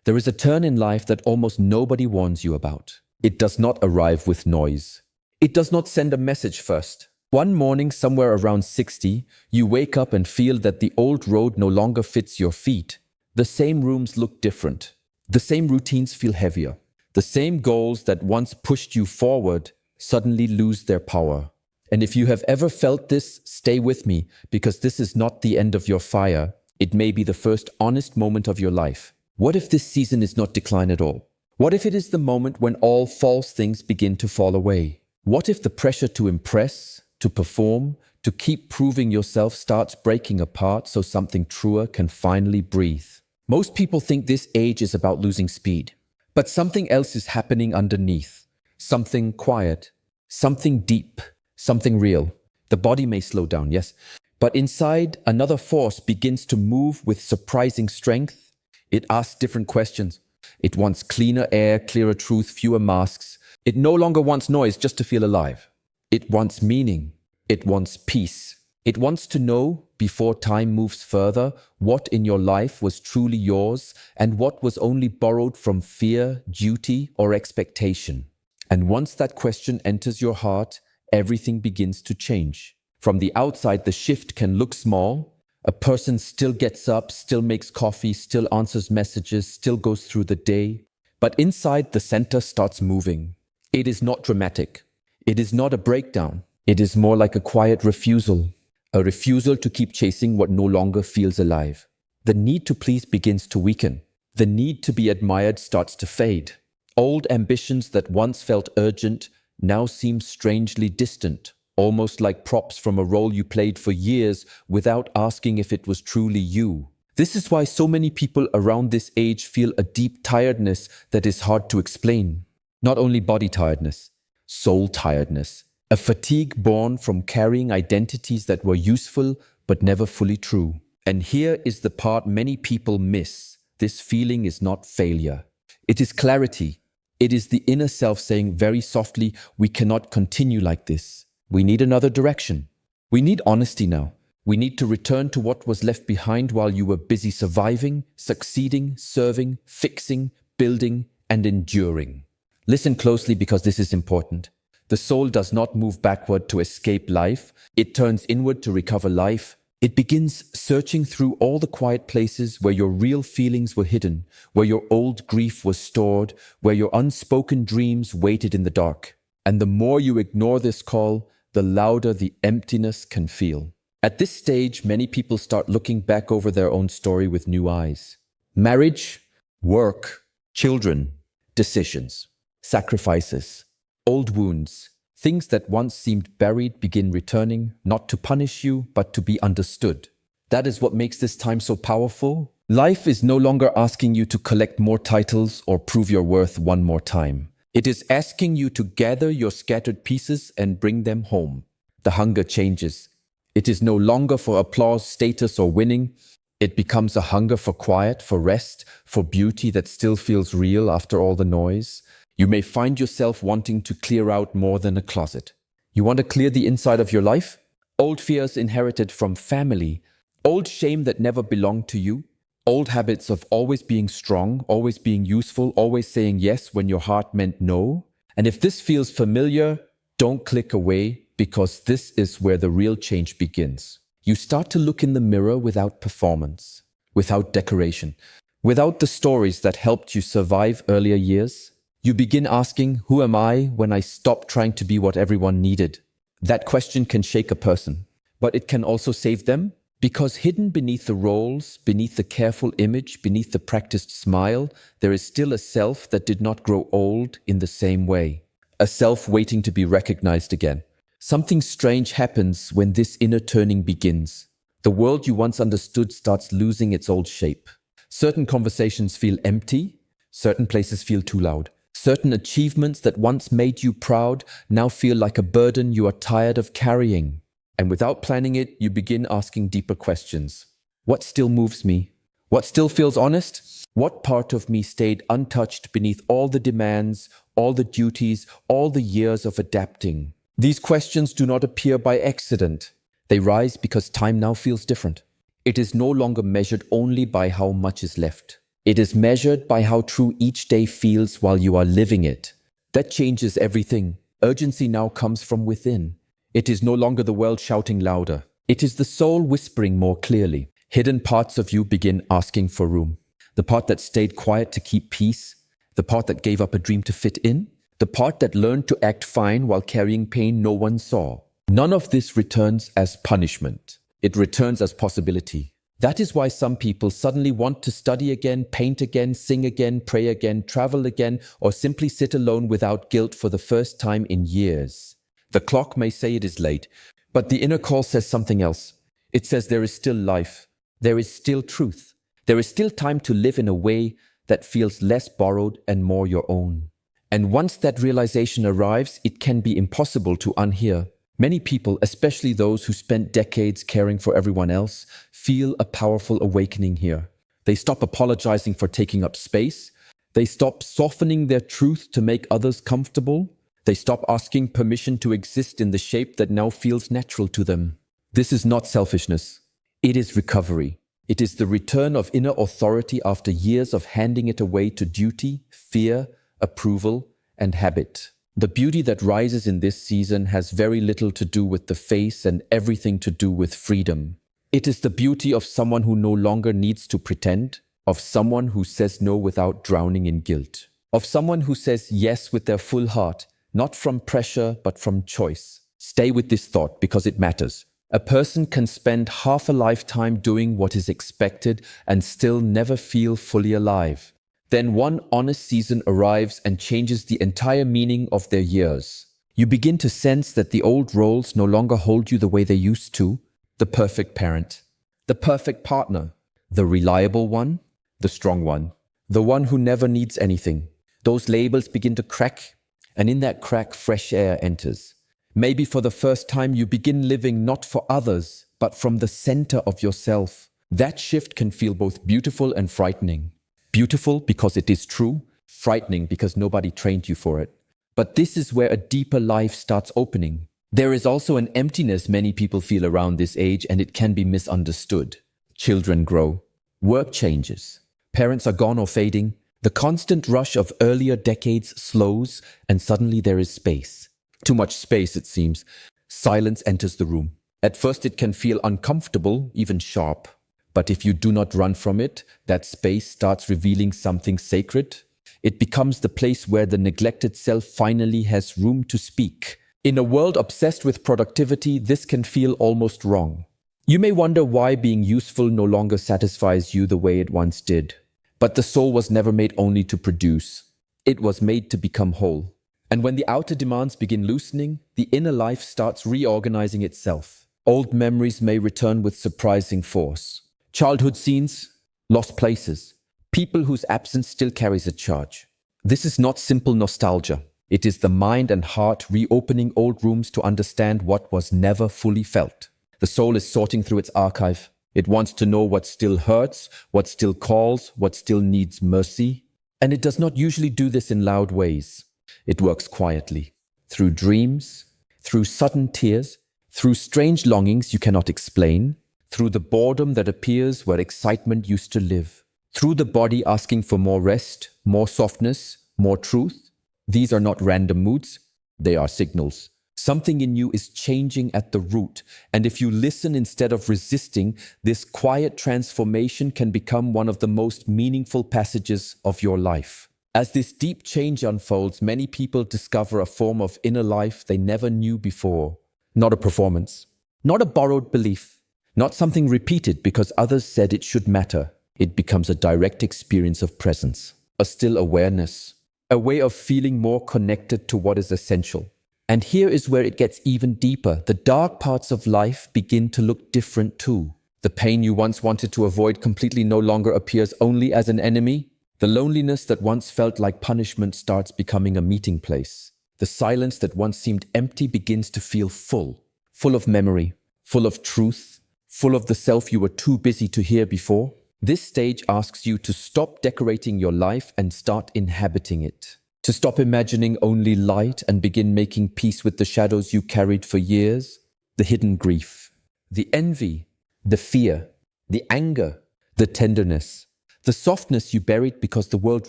There is a turn in life that almost nobody warns you about. It does not arrive with noise. It does not send a message first. One morning, somewhere around 60, you wake up and feel that the old road no longer fits your feet. The same rooms look different. The same routines feel heavier. The same goals that once pushed you forward suddenly lose their power. And if you have ever felt this, stay with me, because this is not the end of your fire. It may be the first honest moment of your life. What if this season is not decline at all? What if it is the moment when all false things begin to fall away? What if the pressure to impress, to perform, to keep proving yourself starts breaking apart so something truer can finally breathe? Most people think this age is about losing speed, but something else is happening underneath. Something quiet, something deep, something real. The body may slow down, yes, but inside another force begins to move with surprising strength. It asks different questions. It wants cleaner air, clearer truth, fewer masks. It no longer wants noise just to feel alive. It wants meaning. It wants peace. It wants to know, before time moves further, what in your life was truly yours and what was only borrowed from fear, duty, or expectation. And once that question enters your heart, everything begins to change. From the outside, the shift can look small. A person still gets up, still makes coffee, still answers messages, still goes through the day. But inside, the center starts moving. It is not dramatic. It is not a breakdown. It is more like a quiet refusal. A refusal to keep chasing what no longer feels alive. The need to please begins to weaken. The need to be admired starts to fade. Old ambitions that once felt urgent now seem strangely distant, almost like props from a role you played for years without asking if it was truly you. This is why so many people around this age feel a deep tiredness that is hard to explain. Not only body tiredness, soul tiredness. A fatigue born from carrying identities that were useful but never fully true. And here is the part many people miss. This feeling is not failure. It is clarity. It is the inner self saying very softly, we cannot continue like this. We need another direction. We need honesty now. We need to return to what was left behind while you were busy surviving, succeeding, serving, fixing, building, and enduring. Listen closely because this is important. The soul does not move backward to escape life. It turns inward to recover life. It begins searching through all the quiet places where your real feelings were hidden, where your old grief was stored, where your unspoken dreams waited in the dark. And the more you ignore this call, the louder the emptiness can feel. At this stage, many people start looking back over their own story with new eyes. Marriage, work, children, decisions, sacrifices. Old wounds, things that once seemed buried begin returning, not to punish you, but to be understood. That is what makes this time so powerful. Life is no longer asking you to collect more titles or prove your worth one more time. It is asking you to gather your scattered pieces and bring them home. The hunger changes. It is no longer for applause, status, or winning. It becomes a hunger for quiet, for rest, for beauty that still feels real after all the noise. You may find yourself wanting to clear out more than a closet. You want to clear the inside of your life? Old fears inherited from family, old shame that never belonged to you, old habits of always being strong, always being useful, always saying yes when your heart meant no. And if this feels familiar, don't click away, because this is where the real change begins. You start to look in the mirror without performance, without decoration, without the stories that helped you survive earlier years. You begin asking, who am I when I stop trying to be what everyone needed? That question can shake a person, but it can also save them, because hidden beneath the roles, beneath the careful image, beneath the practiced smile, there is still a self that did not grow old in the same way. A self waiting to be recognized again. Something strange happens when this inner turning begins. The world you once understood starts losing its old shape. Certain conversations feel empty, certain places feel too loud. Certain achievements that once made you proud now feel like a burden you are tired of carrying. And without planning it, you begin asking deeper questions. What still moves me? What still feels honest? What part of me stayed untouched beneath all the demands, all the duties, all the years of adapting? These questions do not appear by accident. They rise because time now feels different. It is no longer measured only by how much is left. It is measured by how true each day feels while you are living it. That changes everything. Urgency now comes from within. It is no longer the world shouting louder. It is the soul whispering more clearly. Hidden parts of you begin asking for room. The part that stayed quiet to keep peace. The part that gave up a dream to fit in. The part that learned to act fine while carrying pain no one saw. None of this returns as punishment. It returns as possibility. That is why some people suddenly want to study again, paint again, sing again, pray again, travel again, or simply sit alone without guilt for the first time in years. The clock may say it is late, but the inner call says something else. It says there is still life. There is still truth. There is still time to live in a way that feels less borrowed and more your own. And once that realization arrives, it can be impossible to unhear. Many people, especially those who spent decades caring for everyone else, feel a powerful awakening here. They stop apologizing for taking up space. They stop softening their truth to make others comfortable. They stop asking permission to exist in the shape that now feels natural to them. This is not selfishness. It is recovery. It is the return of inner authority after years of handing it away to duty, fear, approval, and habit. The beauty that rises in this season has very little to do with the face and everything to do with freedom. It is the beauty of someone who no longer needs to pretend, of someone who says no without drowning in guilt, of someone who says yes with their full heart, not from pressure but from choice. Stay with this thought because it matters. A person can spend half a lifetime doing what is expected and still never feel fully alive. Then one honest season arrives and changes the entire meaning of their years. You begin to sense that the old roles no longer hold you the way they used to. The perfect parent, the perfect partner, the reliable one, the strong one, the one who never needs anything. Those labels begin to crack, and in that crack, fresh air enters. Maybe for the first time you begin living not for others, but from the center of yourself. That shift can feel both beautiful and frightening. Beautiful because it is true, frightening because nobody trained you for it. But this is where a deeper life starts opening. There is also an emptiness many people feel around this age, and it can be misunderstood. Children grow. Work changes. Parents are gone or fading. The constant rush of earlier decades slows, and suddenly there is space. Too much space, it seems. Silence enters the room. At first it can feel uncomfortable, even sharp. But if you do not run from it, that space starts revealing something sacred. It becomes the place where the neglected self finally has room to speak. In a world obsessed with productivity, this can feel almost wrong. You may wonder why being useful no longer satisfies you the way it once did. But the soul was never made only to produce. It was made to become whole. And when the outer demands begin loosening, the inner life starts reorganizing itself. Old memories may return with surprising force. Childhood scenes, lost places, people whose absence still carries a charge. This is not simple nostalgia. It is the mind and heart reopening old rooms to understand what was never fully felt. The soul is sorting through its archive. It wants to know what still hurts, what still calls, what still needs mercy. And it does not usually do this in loud ways. It works quietly, through dreams, through sudden tears, through strange longings you cannot explain, through the boredom that appears where excitement used to live, through the body asking for more rest, more softness, more truth. These are not random moods, they are signals. Something in you is changing at the root, and if you listen instead of resisting, this quiet transformation can become one of the most meaningful passages of your life. As this deep change unfolds, many people discover a form of inner life they never knew before. Not a performance, not a borrowed belief, not something repeated because others said it should matter. It becomes a direct experience of presence, a still awareness, a way of feeling more connected to what is essential. And here is where it gets even deeper. The dark parts of life begin to look different too. The pain you once wanted to avoid completely no longer appears only as an enemy. The loneliness that once felt like punishment starts becoming a meeting place. The silence that once seemed empty begins to feel full, full of memory, full of truth, full of the self you were too busy to hear before. This stage asks you to stop decorating your life and start inhabiting it. To stop imagining only light and begin making peace with the shadows you carried for years. The hidden grief, the envy, the fear, the anger, the tenderness. The softness you buried because the world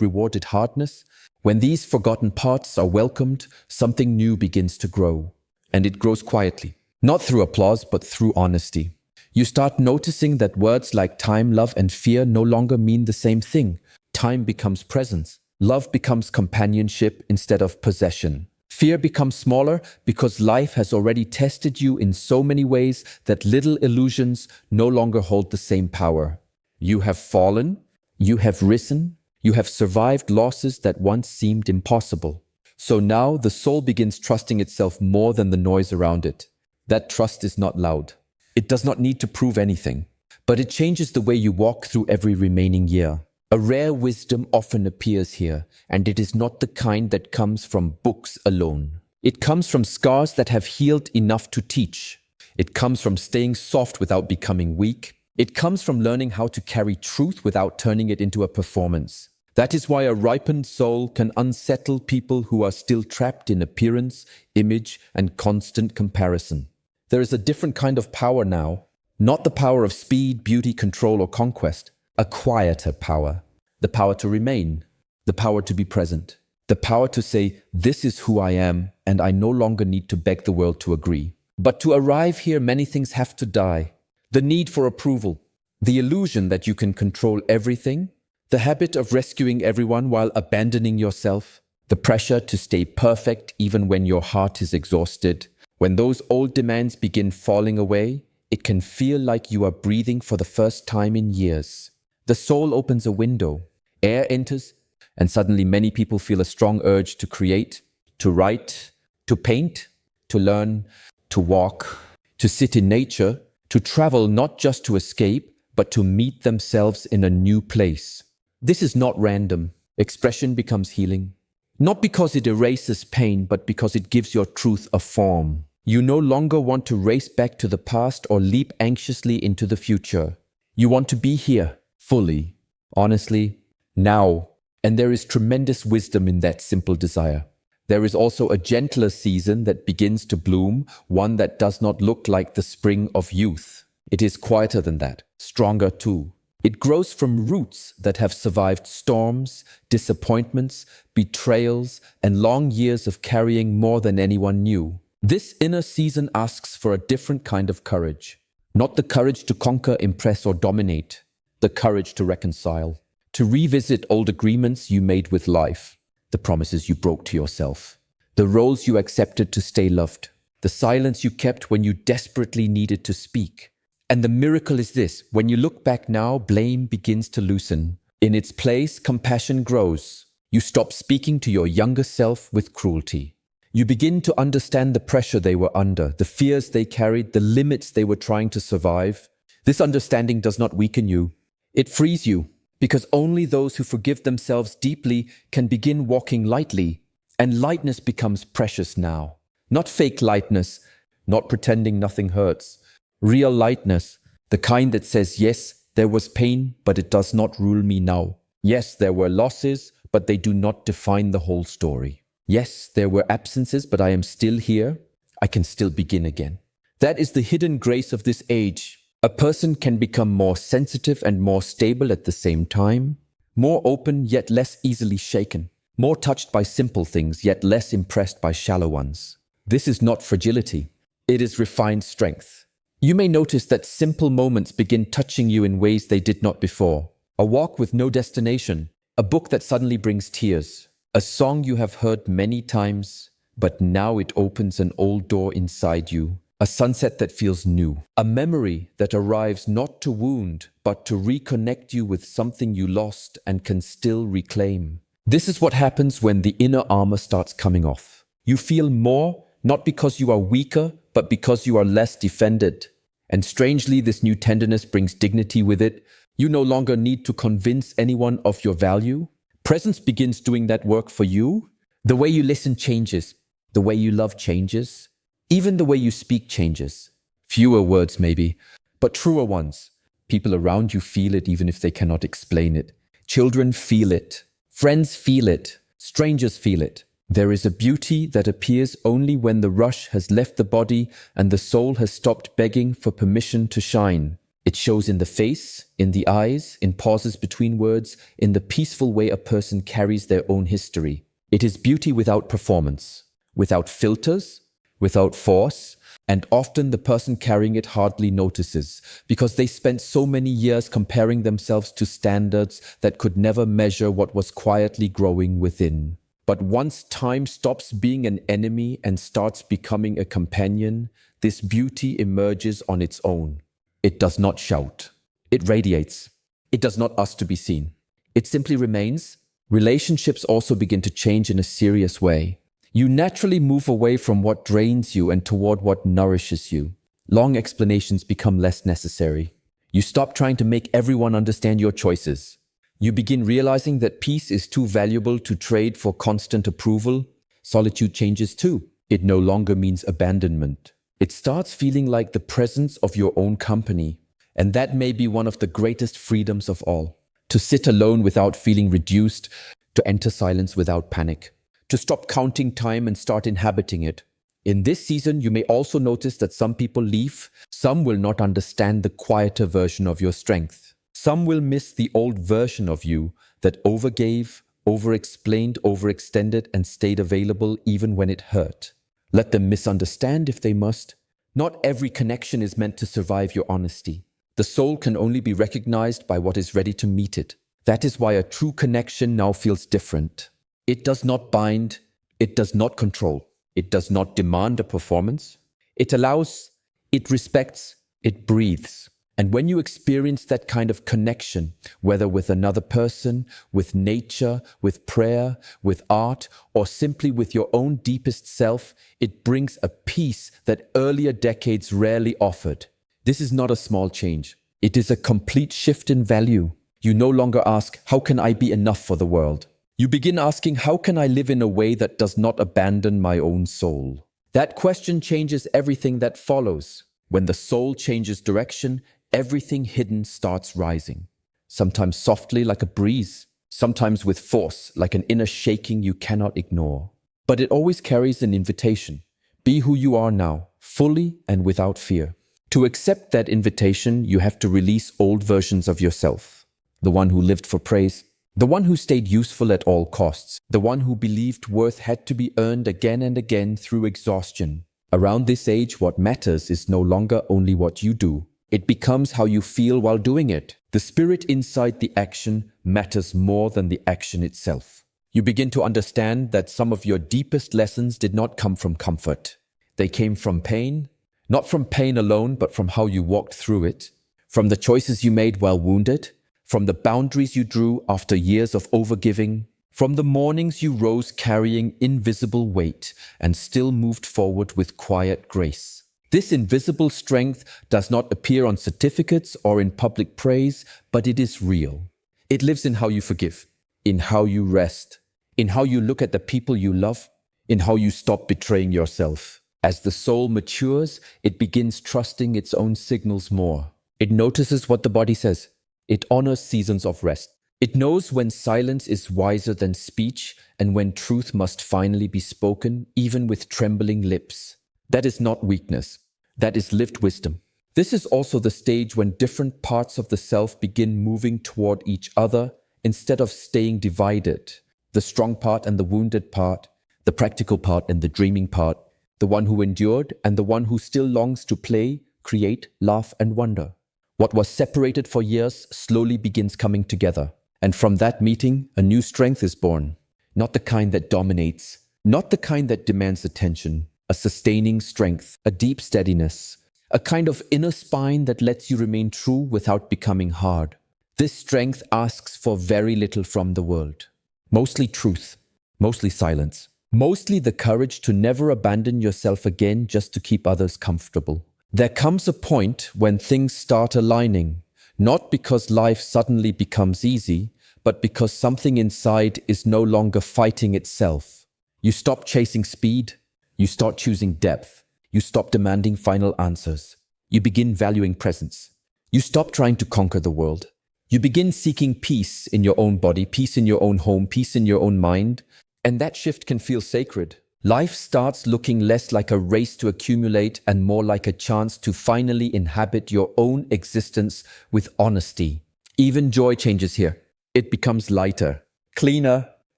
rewarded hardness. When these forgotten parts are welcomed, something new begins to grow. And it grows quietly, not through applause, but through honesty. You start noticing that words like time, love, and fear no longer mean the same thing. Time becomes presence. Love becomes companionship instead of possession. Fear becomes smaller because life has already tested you in so many ways that little illusions no longer hold the same power. You have fallen, you have risen, you have survived losses that once seemed impossible. So now the soul begins trusting itself more than the noise around it. That trust is not loud. It does not need to prove anything, but it changes the way you walk through every remaining year. A rare wisdom often appears here, and it is not the kind that comes from books alone. It comes from scars that have healed enough to teach. It comes from staying soft without becoming weak. It comes from learning how to carry truth without turning it into a performance. That is why a ripened soul can unsettle people who are still trapped in appearance, image, and constant comparison. There is a different kind of power now, not the power of speed, beauty, control, or conquest. A quieter power, the power to remain, the power to be present, the power to say, this is who I am, and I no longer need to beg the world to agree. But to arrive here, many things have to die. The need for approval, the illusion that you can control everything, the habit of rescuing everyone while abandoning yourself, the pressure to stay perfect even when your heart is exhausted. When those old demands begin falling away, it can feel like you are breathing for the first time in years. The soul opens a window, air enters, and suddenly many people feel a strong urge to create, to write, to paint, to learn, to walk, to sit in nature, to travel not just to escape, but to meet themselves in a new place. This is not random. Expression becomes healing. Not because it erases pain, but because it gives your truth a form. You no longer want to race back to the past or leap anxiously into the future. You want to be here. Fully, honestly, now. And there is tremendous wisdom in that simple desire. There is also a gentler season that begins to bloom, one that does not look like the spring of youth. It is quieter than that, stronger too. It grows from roots that have survived storms, disappointments, betrayals, and long years of carrying more than anyone knew. This inner season asks for a different kind of courage. Not the courage to conquer, impress, or dominate. The courage to reconcile, to revisit old agreements you made with life, the promises you broke to yourself, the roles you accepted to stay loved, the silence you kept when you desperately needed to speak. And the miracle is this: when you look back now, blame begins to loosen. In its place, compassion grows. You stop speaking to your younger self with cruelty. You begin to understand the pressure they were under, the fears they carried, the limits they were trying to survive. This understanding does not weaken you. It frees you, because only those who forgive themselves deeply can begin walking lightly, and lightness becomes precious now. Not fake lightness, not pretending nothing hurts. Real lightness, the kind that says, yes, there was pain, but it does not rule me now. Yes, there were losses, but they do not define the whole story. Yes, there were absences, but I am still here. I can still begin again. That is the hidden grace of this age. A person can become more sensitive and more stable at the same time, more open yet less easily shaken, more touched by simple things yet less impressed by shallow ones. This is not fragility. It is refined strength. You may notice that simple moments begin touching you in ways they did not before. A walk with no destination, a book that suddenly brings tears, a song you have heard many times, but now it opens an old door inside you. A sunset that feels new. A memory that arrives not to wound, but to reconnect you with something you lost and can still reclaim. This is what happens when the inner armor starts coming off. You feel more, not because you are weaker, but because you are less defended. And strangely, this new tenderness brings dignity with it. You no longer need to convince anyone of your value. Presence begins doing that work for you. The way you listen changes. The way you love changes. Even the way you speak changes. Fewer words maybe, but truer ones. People around you feel it even if they cannot explain it. Children feel it. Friends feel it. Strangers feel it. There is a beauty that appears only when the rush has left the body and the soul has stopped begging for permission to shine. It shows in the face, in the eyes, in pauses between words, in the peaceful way a person carries their own history. It is beauty without performance, without filters, without force, and often the person carrying it hardly notices because they spent so many years comparing themselves to standards that could never measure what was quietly growing within. But once time stops being an enemy and starts becoming a companion, this beauty emerges on its own. It does not shout. It radiates. It does not ask to be seen. It simply remains. Relationships also begin to change in a serious way. You naturally move away from what drains you and toward what nourishes you. Long explanations become less necessary. You stop trying to make everyone understand your choices. You begin realizing that peace is too valuable to trade for constant approval. Solitude changes too. It no longer means abandonment. It starts feeling like the presence of your own company. And that may be one of the greatest freedoms of all. To sit alone without feeling reduced, to enter silence without panic, to stop counting time and start inhabiting it. In this season, you may also notice that some people leave. Some will not understand the quieter version of your strength. Some will miss the old version of you that overgave, overexplained, overextended, and stayed available even when it hurt. Let them misunderstand if they must. Not every connection is meant to survive your honesty. The soul can only be recognized by what is ready to meet it. That is why a true connection now feels different. It does not bind, it does not control, it does not demand a performance. It allows, it respects, it breathes. And when you experience that kind of connection, whether with another person, with nature, with prayer, with art, or simply with your own deepest self, it brings a peace that earlier decades rarely offered. This is not a small change. It is a complete shift in value. You no longer ask, how can I be enough for the world? You begin asking, how can I live in a way that does not abandon my own soul? That question changes everything that follows. When the soul changes direction, everything hidden starts rising. Sometimes softly like a breeze, sometimes with force like an inner shaking you cannot ignore. But it always carries an invitation. Be who you are now, fully and without fear. To accept that invitation, you have to release old versions of yourself. The one who lived for praise, the one who stayed useful at all costs, the one who believed worth had to be earned again and again through exhaustion. Around this age, what matters is no longer only what you do. It becomes how you feel while doing it. The spirit inside the action matters more than the action itself. You begin to understand that some of your deepest lessons did not come from comfort. They came from pain, not from pain alone, but from how you walked through it, from the choices you made while wounded, from the boundaries you drew after years of overgiving, from the mornings you rose carrying invisible weight and still moved forward with quiet grace. This invisible strength does not appear on certificates or in public praise, but it is real. It lives in how you forgive, in how you rest, in how you look at the people you love, in how you stop betraying yourself. As the soul matures, it begins trusting its own signals more. It notices what the body says. It honors seasons of rest. It knows when silence is wiser than speech and when truth must finally be spoken, even with trembling lips. That is not weakness. That is lived wisdom. This is also the stage when different parts of the self begin moving toward each other instead of staying divided. The strong part and the wounded part, the practical part and the dreaming part, the one who endured and the one who still longs to play, create, laugh, and wonder. What was separated for years slowly begins coming together. And from that meeting, a new strength is born. Not the kind that dominates, not the kind that demands attention. A sustaining strength, a deep steadiness, a kind of inner spine that lets you remain true without becoming hard. This strength asks for very little from the world. Mostly truth, mostly silence, mostly the courage to never abandon yourself again just to keep others comfortable. There comes a point when things start aligning, not because life suddenly becomes easy, but because something inside is no longer fighting itself. You stop chasing speed. You start choosing depth. You stop demanding final answers. You begin valuing presence. You stop trying to conquer the world. You begin seeking peace in your own body, peace in your own home, peace in your own mind. And that shift can feel sacred. Life starts looking less like a race to accumulate and more like a chance to finally inhabit your own existence with honesty. Even joy changes here. It becomes lighter, cleaner,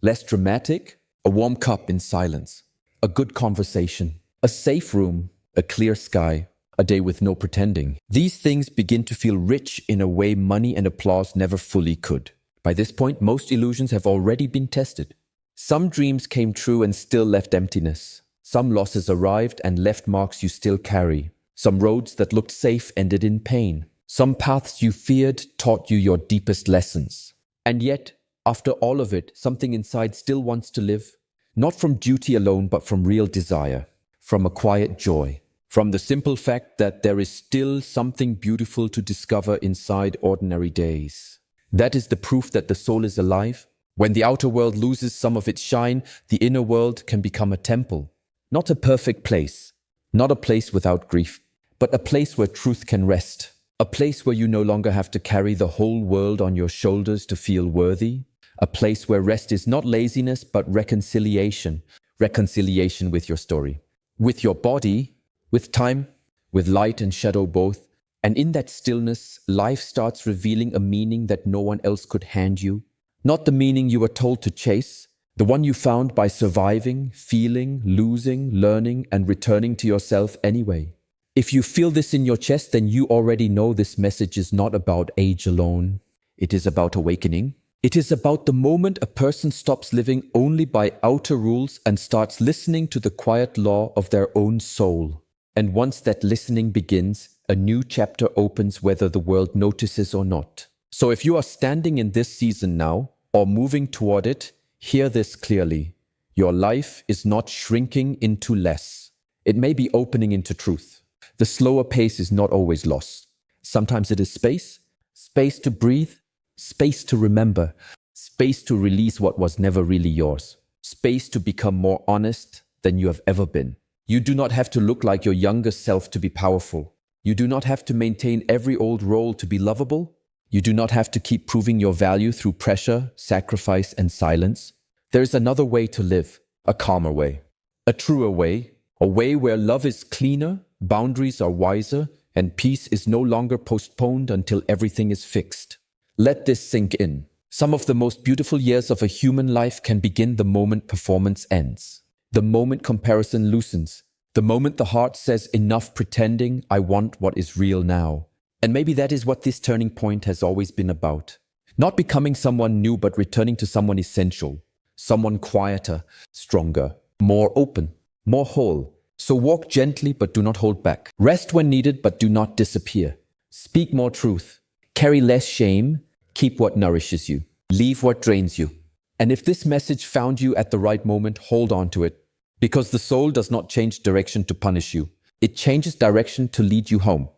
less dramatic, a warm cup in silence, a good conversation, a safe room, a clear sky, a day with no pretending. These things begin to feel rich in a way money and applause never fully could. By this point, most illusions have already been tested. Some dreams came true and still left emptiness. Some losses arrived and left marks you still carry. Some roads that looked safe ended in pain. Some paths you feared taught you your deepest lessons. And yet, after all of it, something inside still wants to live. Not from duty alone, but from real desire. From a quiet joy. From the simple fact that there is still something beautiful to discover inside ordinary days. That is the proof that the soul is alive. When the outer world loses some of its shine, the inner world can become a temple. Not a perfect place, not a place without grief, but a place where truth can rest. A place where you no longer have to carry the whole world on your shoulders to feel worthy. A place where rest is not laziness, but reconciliation. Reconciliation with your story. With your body, with time, with light and shadow both. And in that stillness, life starts revealing a meaning that no one else could hand you. Not the meaning you were told to chase, the one you found by surviving, feeling, losing, learning, and returning to yourself anyway. If you feel this in your chest, then you already know this message is not about age alone. It is about awakening. It is about the moment a person stops living only by outer rules and starts listening to the quiet law of their own soul. And once that listening begins, a new chapter opens whether the world notices or not. So if you are standing in this season now, or moving toward it, hear this clearly. Your life is not shrinking into less. It may be opening into truth. The slower pace is not always lost. Sometimes it is space, space to breathe, space to remember, space to release what was never really yours, space to become more honest than you have ever been. You do not have to look like your younger self to be powerful. You do not have to maintain every old role to be lovable. You do not have to keep proving your value through pressure, sacrifice, and silence. There is another way to live, a calmer way, a truer way, a way where love is cleaner, boundaries are wiser, and peace is no longer postponed until everything is fixed. Let this sink in. Some of the most beautiful years of a human life can begin the moment performance ends, the moment comparison loosens, the moment the heart says enough pretending, I want what is real now. And maybe that is what this turning point has always been about. Not becoming someone new, but returning to someone essential, someone quieter, stronger, more open, more whole. So walk gently, but do not hold back. Rest when needed, but do not disappear. Speak more truth. Carry less shame. Keep what nourishes you. Leave what drains you. And if this message found you at the right moment, hold on to it. Because the soul does not change direction to punish you. It changes direction to lead you home.